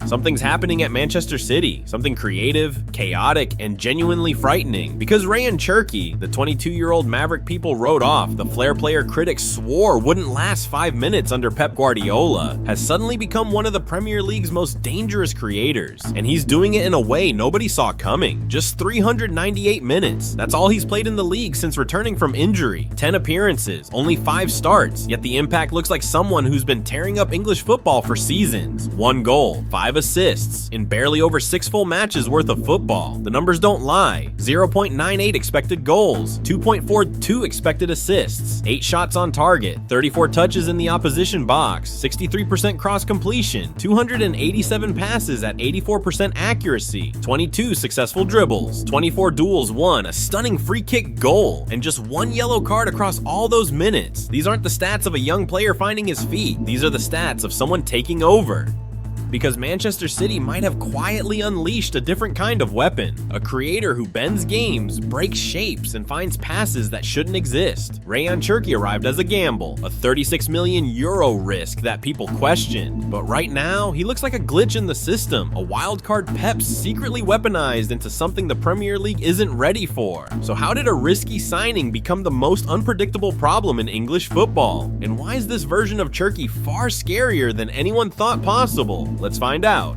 Something's happening at Manchester City, something creative, chaotic, and genuinely frightening. Because Rayan Cherki, the 22-year-old Maverick people wrote off, the flair player critics swore wouldn't last 5 minutes under Pep Guardiola, has suddenly become one of the Premier League's most dangerous creators. And he's doing it in a way nobody saw coming. Just 398 minutes. That's all he's played in the league since returning from injury. 10 appearances, only 5 starts, yet the impact looks like someone who's been tearing up English football for seasons. 1 goal, 5 assists, in barely over 6 full matches worth of football. The numbers don't lie. 0.98 expected goals, 2.42 expected assists, 8 shots on target, 34 touches in the opposition box, 63% cross completion, 287 passes at 84% accuracy, 22 successful dribbles, 24 duels won, a stunning free kick goal, and just 1 yellow card across all those minutes. These aren't the stats of a young player finding his feet. These are the stats of someone taking over. Because Manchester City might have quietly unleashed a different kind of weapon. A creator who bends games, breaks shapes, and finds passes that shouldn't exist. Rayan Cherki arrived as a gamble, a 36 million euro risk that people questioned. But right now, he looks like a glitch in the system, a wildcard Pep secretly weaponized into something the Premier League isn't ready for. So how did a risky signing become the most unpredictable problem in English football? And why is this version of Cherki far scarier than anyone thought possible? Let's find out.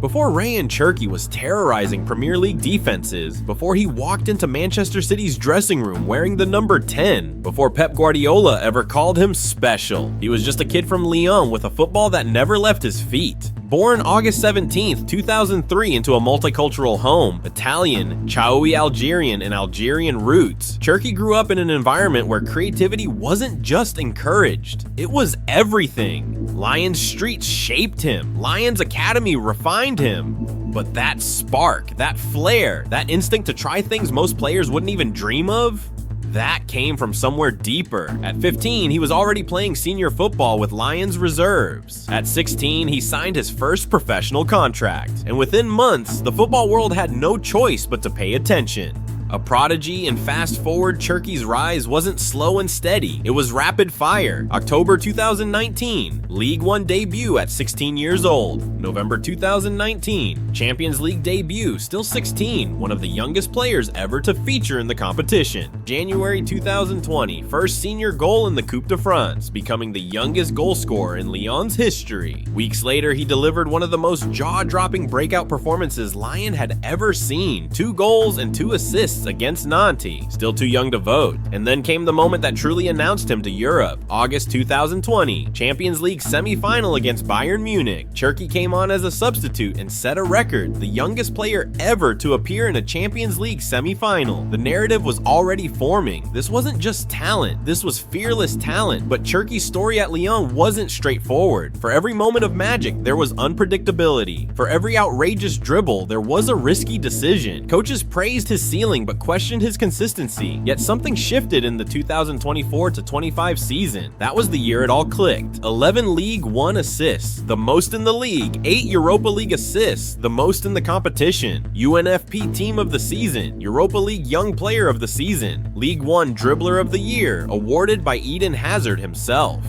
Before Rayan Cherki was terrorizing Premier League defenses, before he walked into Manchester City's dressing room wearing the number 10, before Pep Guardiola ever called him special, he was just a kid from Lyon with a football that never left his feet. Born August 17, 2003 into a multicultural home, Italian, Chaoui Algerian, and Algerian roots, Cherki grew up in an environment where creativity wasn't just encouraged, it was everything. Lyon's streets shaped him, Lyon's academy refined him. But that spark, that flair, that instinct to try things most players wouldn't even dream of, that came from somewhere deeper. At 15, he was already playing senior football with Lyon's reserves. At 16, he signed his first professional contract. And within months, the football world had no choice but to pay attention. A prodigy, and fast forward, Cherki's rise wasn't slow and steady, it was rapid fire. October 2019, League One debut at 16 years old. November 2019, Champions League debut, still 16, one of the youngest players ever to feature in the competition. January 2020, first senior goal in the Coupe de France, becoming the youngest goal scorer in Lyon's history. Weeks later, he delivered one of the most jaw-dropping breakout performances Lyon had ever seen. 2 goals and 2 assists against Nantes, still too young to vote. And then came the moment that truly announced him to Europe. August 2020, Champions League semi-final against Bayern Munich. Cherki came on as a substitute and set a record, the youngest player ever to appear in a Champions League semi-final. The narrative was already forming. This wasn't just talent, this was fearless talent. But Cherki's story at Lyon wasn't straightforward. For every moment of magic, there was unpredictability. For every outrageous dribble, there was a risky decision. Coaches praised his ceiling but questioned his consistency. Yet something shifted in the 2024-25 season. That was the year it all clicked. 11 League One assists, the most in the league. 8 Europa League assists, the most in the competition. UNFP Team of the Season, Europa League Young Player of the Season, League One Dribbler of the Year, awarded by Eden Hazard himself.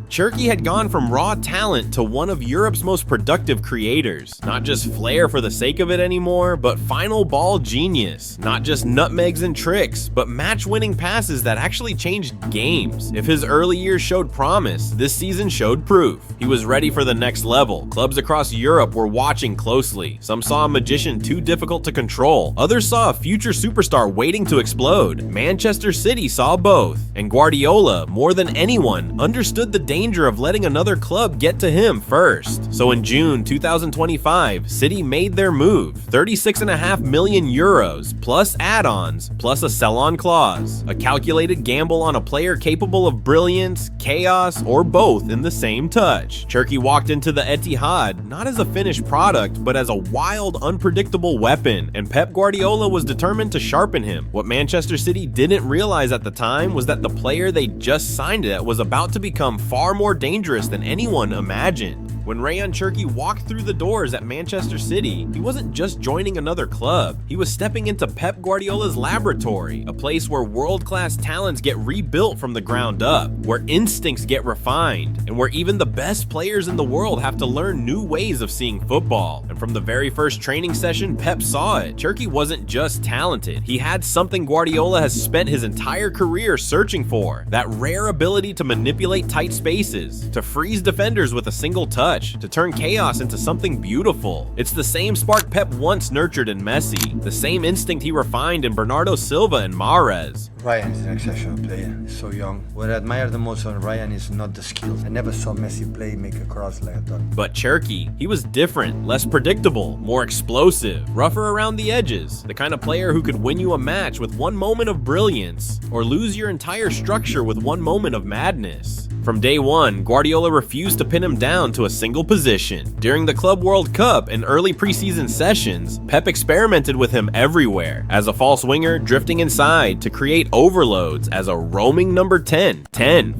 Cherki had gone from raw talent to one of Europe's most productive creators. Not just flair for the sake of it anymore, but final ball genius. Not just nutmegs and tricks, but match-winning passes that actually changed games. If his early years showed promise, this season showed proof. He was ready for the next level. Clubs across Europe were watching closely. Some saw a magician too difficult to control. Others saw a future superstar waiting to explode. Manchester City saw both. And Guardiola, more than anyone, understood the danger of letting another club get to him first. So in June 2025, City made their move. 36.5 million euros, plus add-ons, plus a sell-on clause. A calculated gamble on a player capable of brilliance, chaos, or both in the same touch. Cherki walked into the Etihad not as a finished product, but as a wild, unpredictable weapon, and Pep Guardiola was determined to sharpen him. What Manchester City didn't realize at the time was that the player they just signed it was about to become far more dangerous than anyone imagined. When Rayan Cherki walked through the doors at Manchester City, he wasn't just joining another club, he was stepping into Pep Guardiola's laboratory, a place where world-class talents get rebuilt from the ground up, where instincts get refined, and where even the best players in the world have to learn new ways of seeing football. And from the very first training session, Pep saw it. Cherki wasn't just talented, he had something Guardiola has spent his entire career searching for, that rare ability to manipulate tight spaces, to freeze defenders with a single touch, to turn chaos into something beautiful. It's the same spark Pep once nurtured in Messi, the same instinct he refined in Bernardo Silva and Mahrez. Ryan is an exceptional player. He's so young. What I admire the most on Ryan is not the skills. I never saw Messi play make a cross like that. But Cherki, he was different, less predictable, more explosive, rougher around the edges, the kind of player who could win you a match with one moment of brilliance, or lose your entire structure with one moment of madness. From day one, Guardiola refused to pin him down to a single position. During the Club World Cup and early preseason sessions, Pep experimented with him everywhere, as a false winger drifting inside to create overloads, as a roaming number 10,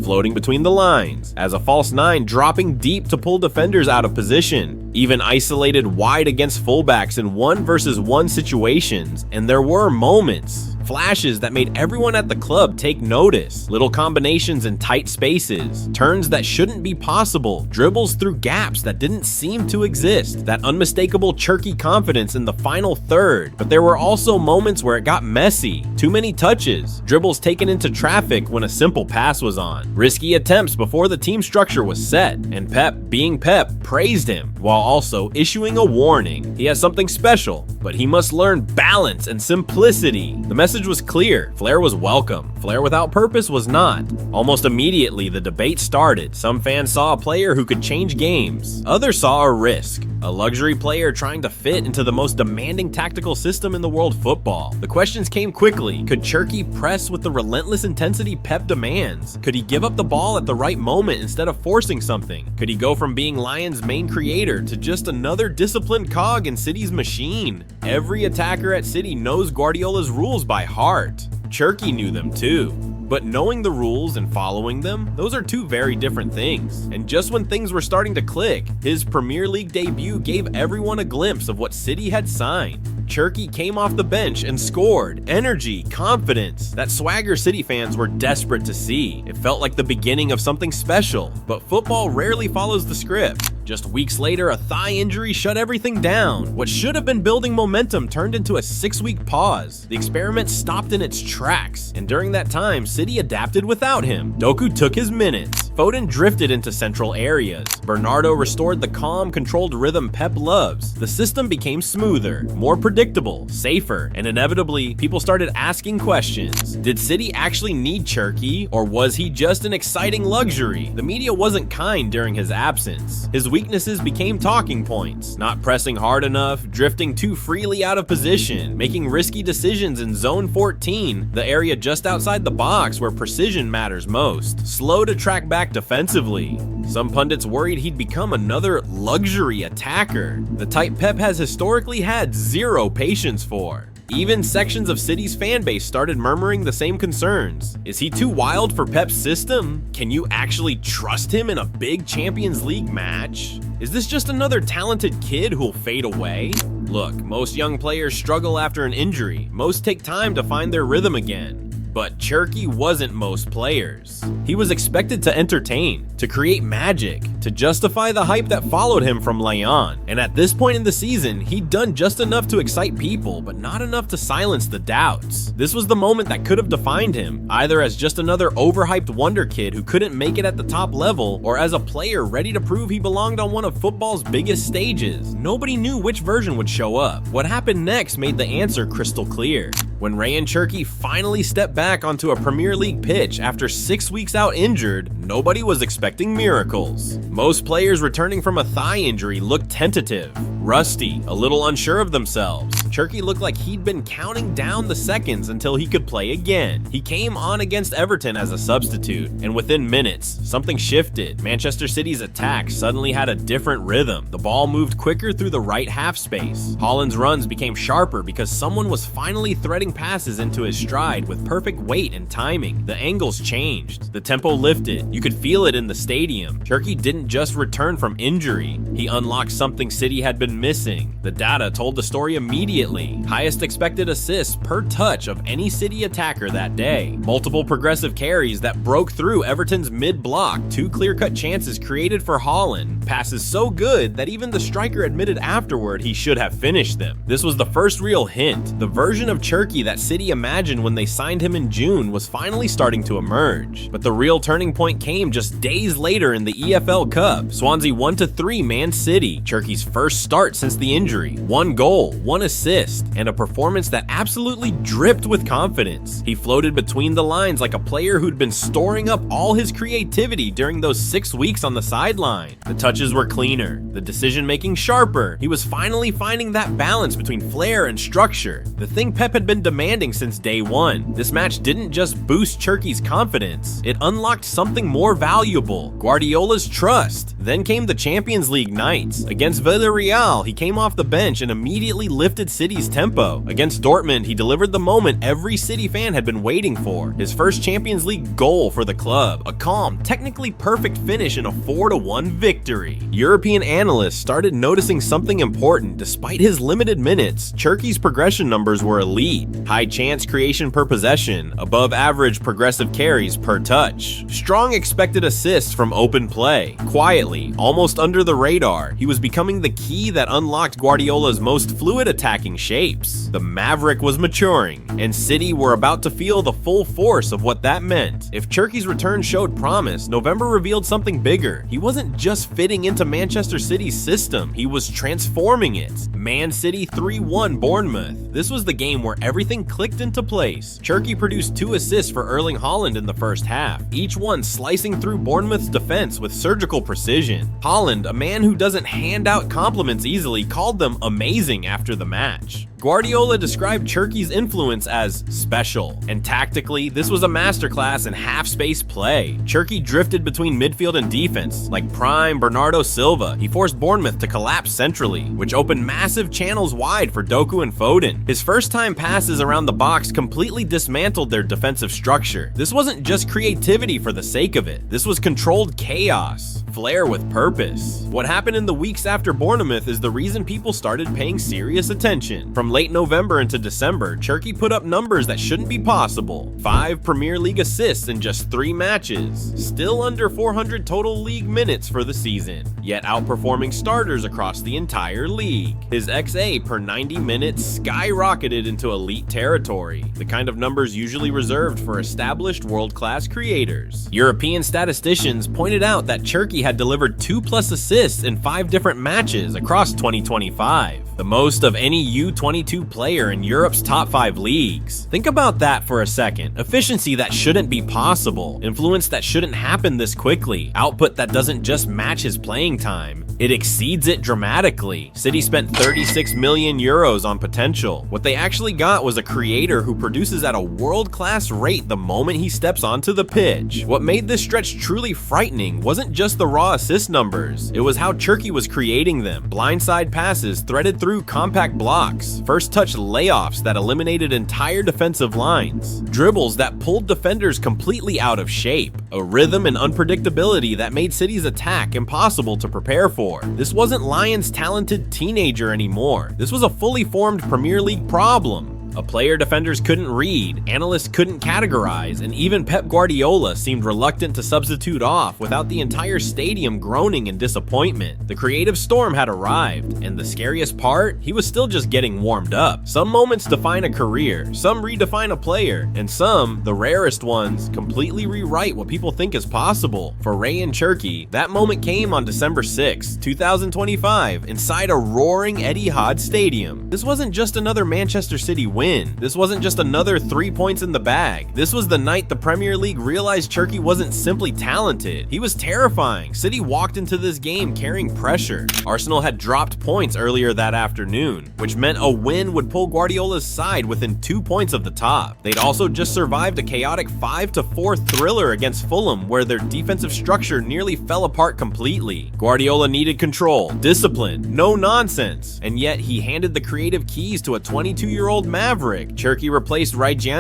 floating between the lines, as a false 9 dropping deep to pull defenders out of position, even isolated wide against fullbacks in 1-versus-1 situations, and there were moments, flashes that made everyone at the club take notice. Little combinations in tight spaces, turns that shouldn't be possible, dribbles through gaps that didn't seem to exist, that unmistakable Cherki confidence in the final third. But there were also moments where it got messy, too many touches, dribbles taken into traffic when a simple pass was on, risky attempts before the team structure was set, and Pep, being Pep, praised him, while also issuing a warning. He has something special, but he must learn balance and simplicity. The message was clear. Flair was welcome. Flair without purpose was not. Almost immediately, the debate started. Some fans saw a player who could change games. Others saw a risk. A luxury player trying to fit into the most demanding tactical system in the world football. The questions came quickly. Could Cherki press with the relentless intensity Pep demands? Could he give up the ball at the right moment instead of forcing something? Could he go from being Lyon's main creator to just another disciplined cog in City's machine? Every attacker at City knows Guardiola's rules by heart. Cherki knew them too. But knowing the rules and following them, those are two very different things. And just when things were starting to click, his Premier League debut gave everyone a glimpse of what City had signed. Cherki came off the bench and scored. Energy, confidence, that swagger City fans were desperate to see. It felt like the beginning of something special, but football rarely follows the script. Just weeks later, a thigh injury shut everything down. What should have been building momentum turned into a 6-week pause. The experiment stopped in its tracks, and during that time, City adapted without him. Doku took his minutes. Foden drifted into central areas. Bernardo restored the calm, controlled rhythm Pep loves. The system became smoother, more predictable, safer, and inevitably, people started asking questions. Did City actually need Cherki, or was he just an exciting luxury? The media wasn't kind during his absence. His weaknesses became talking points. Not pressing hard enough, drifting too freely out of position, making risky decisions in zone 14, the area just outside the box where precision matters most. Slow to track back defensively. Some pundits worried he'd become another luxury attacker, the type Pep has historically had zero patience for. Even sections of City's fan base started murmuring the same concerns. Is he too wild for Pep's system? Can you actually trust him in a big Champions League match? Is this just another talented kid who'll fade away? Look, most young players struggle after an injury. Most take time to find their rhythm again. But Cherki wasn't most players. He was expected to entertain, to create magic, to justify the hype that followed him from Lyon. And at this point in the season, he'd done just enough to excite people, but not enough to silence the doubts. This was the moment that could have defined him, either as just another overhyped wonder kid who couldn't make it at the top level, or as a player ready to prove he belonged on one of football's biggest stages. Nobody knew which version would show up. What happened next made the answer crystal clear. When Rayan Cherki finally stepped back onto a Premier League pitch after 6 weeks out injured, nobody was expecting miracles. Most players returning from a thigh injury looked tentative, rusty, a little unsure of themselves. Cherki looked like he'd been counting down the seconds until he could play again. He came on against Everton as a substitute, and within minutes, something shifted. Manchester City's attack suddenly had a different rhythm. The ball moved quicker through the right half space. Haaland's runs became sharper because someone was finally threading passes into his stride with perfect weight and timing. The angles changed. The tempo lifted. You could feel it in the stadium. Cherki didn't just return from injury. He unlocked something City had been missing. The data told the story immediately. Highest expected assists per touch of any City attacker that day. Multiple progressive carries that broke through Everton's mid-block. 2 clear-cut chances created for Haaland. Passes so good that even the striker admitted afterward he should have finished them. This was the first real hint. The version of Cherki that City imagined when they signed him in June was finally starting to emerge. But the real turning point came just days later in the EFL Cup. Swansea 1-3 Man City. Cherki's first start since the injury. 1 goal, 1 assist, and a performance that absolutely dripped with confidence. He floated between the lines like a player who'd been storing up all his creativity during those 6 weeks on the sideline. The touches were cleaner, the decision-making sharper. He was finally finding that balance between flair and structure, the thing Pep had been demanding since day one. This match didn't just boost Cherki's confidence, it unlocked something more valuable: Guardiola's trust. Then came the Champions League nights. Against Villarreal, he came off the bench and immediately lifted City's tempo. Against Dortmund, he delivered the moment every City fan had been waiting for. His first Champions League goal for the club, a calm, technically perfect finish in a 4-1 victory. European analysts started noticing something important. Despite his limited minutes, Cherki's progression numbers were elite. High chance creation per possession, above average progressive carries per touch, strong expected assists from open play. Quietly, almost under the radar, he was becoming the key that unlocked Guardiola's most fluid attacking shapes. The Maverick was maturing, and City were about to feel the full force of what that meant. If Cherki's return showed promise, November revealed something bigger. He wasn't just fitting into Manchester City's system, he was transforming it. Man City 3-1 Bournemouth. This was the game where everything clicked into place. Cherki produced 2 assists for Erling Haaland in the first half, each one slicing through Bournemouth's defense with surgical precision. Haaland, a man who doesn't hand out compliments easily, called them amazing after the match. Guardiola described Cherki's influence as special, and tactically, this was a masterclass in half-space play. Cherki drifted between midfield and defense, like prime Bernardo Silva. He forced Bournemouth to collapse centrally, which opened massive channels wide for Doku and Foden. His first-time passes around the box completely dismantled their defensive structure. This wasn't just creativity for the sake of it. This was controlled chaos. Flair with purpose. What happened in the weeks after Bournemouth is the reason people started paying serious attention. From late November into December, Cherki put up numbers that shouldn't be possible. 5 Premier League assists in just 3 matches. Still under 400 total league minutes for the season, yet outperforming starters across the entire league. His XA per 90 minutes skyrocketed into elite territory, the kind of numbers usually reserved for established world-class creators. European statisticians pointed out that Cherki had delivered 2+ assists in 5 different matches across 2025, the most of any U22 player in Europe's top 5 leagues. Think about that for a second. Efficiency that shouldn't be possible, influence that shouldn't happen this quickly, output that doesn't just match his playing time, it exceeds it dramatically. City spent 36 million euros on potential. What they actually got was a creator who produces at a world-class rate the moment he steps onto the pitch. What made this stretch truly frightening wasn't just the raw assist numbers, it was how Cherki was creating them. Blindside passes threaded through compact blocks, first touch layoffs that eliminated entire defensive lines, dribbles that pulled defenders completely out of shape, a rhythm and unpredictability that made City's attack impossible to prepare for. This wasn't Lyon's talented teenager anymore. This was a fully formed Premier League problem. A player defenders couldn't read, analysts couldn't categorize, and even Pep Guardiola seemed reluctant to substitute off without the entire stadium groaning in disappointment. The creative storm had arrived, and the scariest part? He was still just getting warmed up. Some moments define a career, some redefine a player, and some, the rarest ones, completely rewrite what people think is possible. For Rayan Cherki, that moment came on December 6, 2025, inside a roaring Etihad Stadium. This wasn't just another Manchester City win. win. This wasn't just another 3 points in the bag. This was the night the Premier League realized Cherki wasn't simply talented. He was terrifying. City walked into this game carrying pressure. Arsenal had dropped points earlier that afternoon, which meant a win would pull Guardiola's side within 2 points of the top. They'd also just survived a chaotic 5-4 thriller against Fulham, where their defensive structure nearly fell apart completely. Guardiola needed control, discipline, no nonsense, and yet he handed the creative keys to a 22-year-old maverick. Cherki replaced Rayan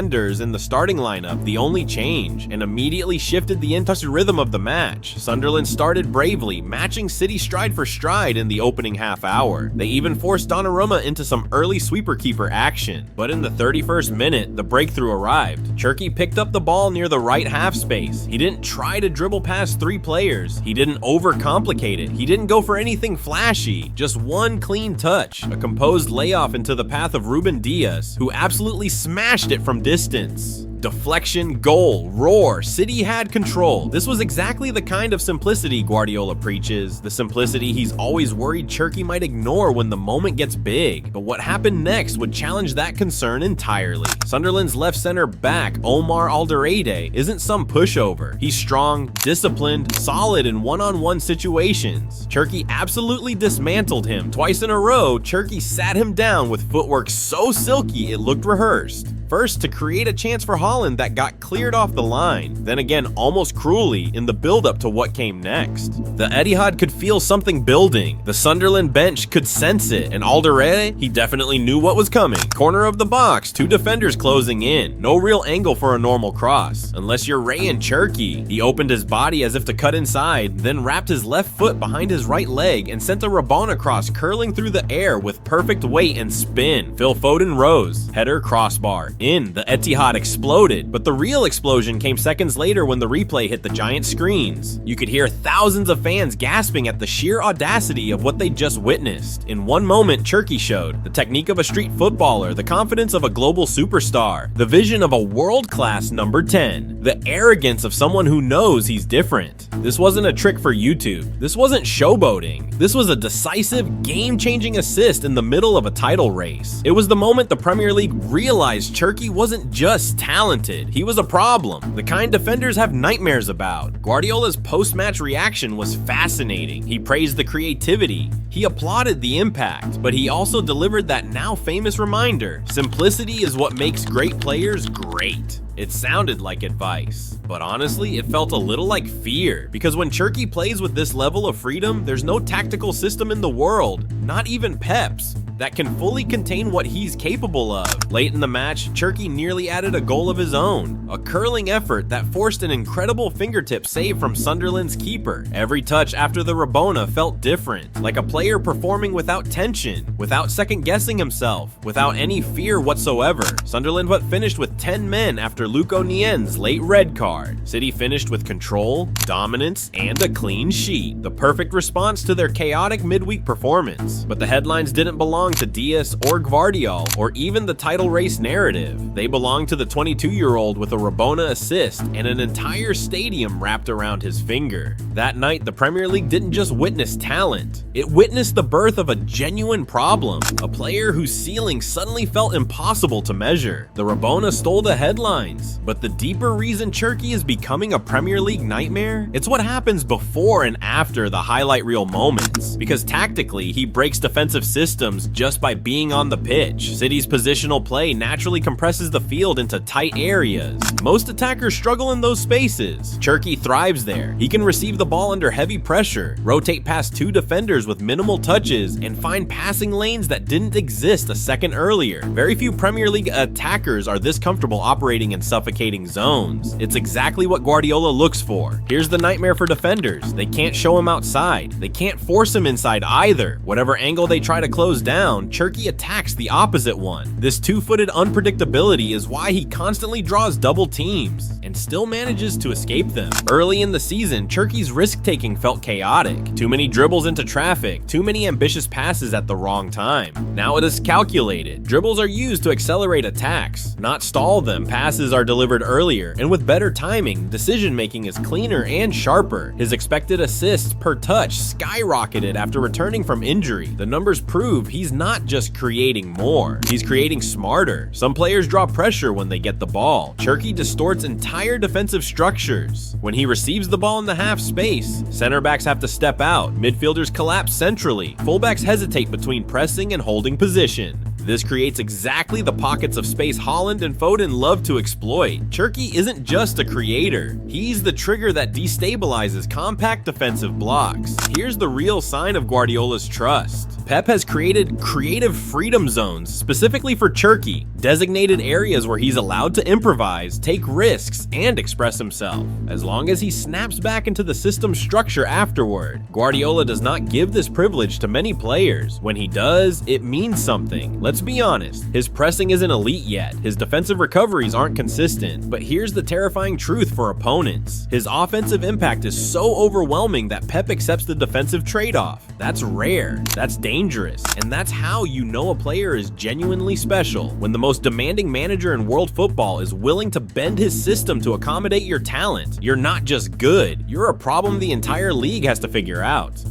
in the starting lineup, the only change, and immediately shifted the untouched rhythm of the match. Sunderland started bravely, matching City stride for stride in the opening half hour. They even forced Donnarumma into some early sweeper-keeper action. But in the 31st minute, the breakthrough arrived. Cherki picked up the ball near the right half space. He didn't try to dribble past 3 players. He didn't overcomplicate it. He didn't go for anything flashy. Just one clean touch, a composed layoff into the path of Ruben Dias, who absolutely smashed it from distance. Deflection, goal, roar, City had control. This was exactly the kind of simplicity Guardiola preaches, the simplicity he's always worried Cherki might ignore when the moment gets big. But what happened next would challenge that concern entirely. Sunderland's left center back, Omar Alderete, isn't some pushover. He's strong, disciplined, solid in one-on-one situations. Cherki absolutely dismantled him. Twice in a row, Cherki sat him down with footwork so silky it looked rehearsed. First, to create a chance for Holland that got cleared off the line, then again almost cruelly in the build-up to what came next. The Etihad could feel something building, the Sunderland bench could sense it, and Alderete, he definitely knew what was coming. Corner of the box, 2 defenders closing in, no real angle for a normal cross, unless you're Rayan Cherki. He opened his body as if to cut inside, then wrapped his left foot behind his right leg and sent a rabona cross curling through the air with perfect weight and spin. Phil Foden rose, header crossbar. In, the Etihad exploded, but the real explosion came seconds later when the replay hit the giant screens. You could hear thousands of fans gasping at the sheer audacity of what they just witnessed. In one moment, Cherki showed the technique of a street footballer, the confidence of a global superstar, the vision of a world-class number 10, the arrogance of someone who knows he's different. This wasn't a trick for YouTube. This wasn't showboating. This was a decisive, game-changing assist in the middle of a title race. It was the moment the Premier League realized Cherki wasn't just talented, he was a problem, the kind defenders have nightmares about. Guardiola's post-match reaction was fascinating. He praised the creativity, he applauded the impact, but he also delivered that now famous reminder: simplicity is what makes great players great. It sounded like advice, but honestly, it felt a little like fear, because when Cherki plays with this level of freedom, there's no tactical system in the world, not even Pep's, that can fully contain what he's capable of. Late in the match, Cherki nearly added a goal of his own, a curling effort that forced an incredible fingertip save from Sunderland's keeper. Every touch after the rabona felt different, like a player performing without tension, without second-guessing himself, without any fear whatsoever. Sunderland but finished with 10 men after Luke O'Nien's late red card. City finished with control, dominance, and a clean sheet, the perfect response to their chaotic midweek performance. But the headlines didn't belong to Dias or Gvardiol, or even the title race narrative. They belonged to the 22-year-old with a rabona assist and an entire stadium wrapped around his finger. That night, the Premier League didn't just witness talent, it witnessed the birth of a genuine problem, a player whose ceiling suddenly felt impossible to measure. The rabona stole the headlines, but the deeper reason Cherki is becoming a Premier League nightmare, it's what happens before and after the highlight reel moments. Because tactically, he breaks defensive systems just by being on the pitch. City's positional play naturally compresses the field into tight areas. Most attackers struggle in those spaces. Cherki thrives there. He can receive the ball under heavy pressure, rotate past 2 defenders with minimal touches, and find passing lanes that didn't exist a second earlier. Very few Premier League attackers are this comfortable operating in suffocating zones. It's exactly what Guardiola looks for. Here's the nightmare for defenders: they can't show him outside. They can't force him inside either. Whatever angle they try to close down, Cherki attacks the opposite one. This 2-footed unpredictability is why he constantly draws double teams and still manages to escape them. Early in the season, Cherki's risk-taking felt chaotic. Too many dribbles into traffic, too many ambitious passes at the wrong time. Now it is calculated. Dribbles are used to accelerate attacks, not stall them. Passes are delivered earlier, and with better timing, decision-making is cleaner and sharper. His expected assists per touch skyrocketed after returning from injury. The numbers prove he's Cherki's not just creating more, he's creating smarter. Some players draw pressure when they get the ball. Cherki distorts entire defensive structures. When he receives the ball in the half space, center backs have to step out, midfielders collapse centrally, fullbacks hesitate between pressing and holding position. This creates exactly the pockets of space Haaland and Foden love to exploit. Cherki isn't just a creator, he's the trigger that destabilizes compact defensive blocks. Here's the real sign of Guardiola's trust. Pep has created creative freedom zones specifically for Cherki, designated areas where he's allowed to improvise, take risks, and express himself, as long as he snaps back into the system structure afterward. Guardiola does not give this privilege to many players. When he does, it means something. Let's be honest, his pressing isn't elite yet, his defensive recoveries aren't consistent, but here's the terrifying truth for opponents. His offensive impact is so overwhelming that Pep accepts the defensive trade-off. That's rare, that's dangerous, and that's how you know a player is genuinely special. When the most demanding manager in world football is willing to bend his system to accommodate your talent, you're not just good, you're a problem the entire league has to figure out.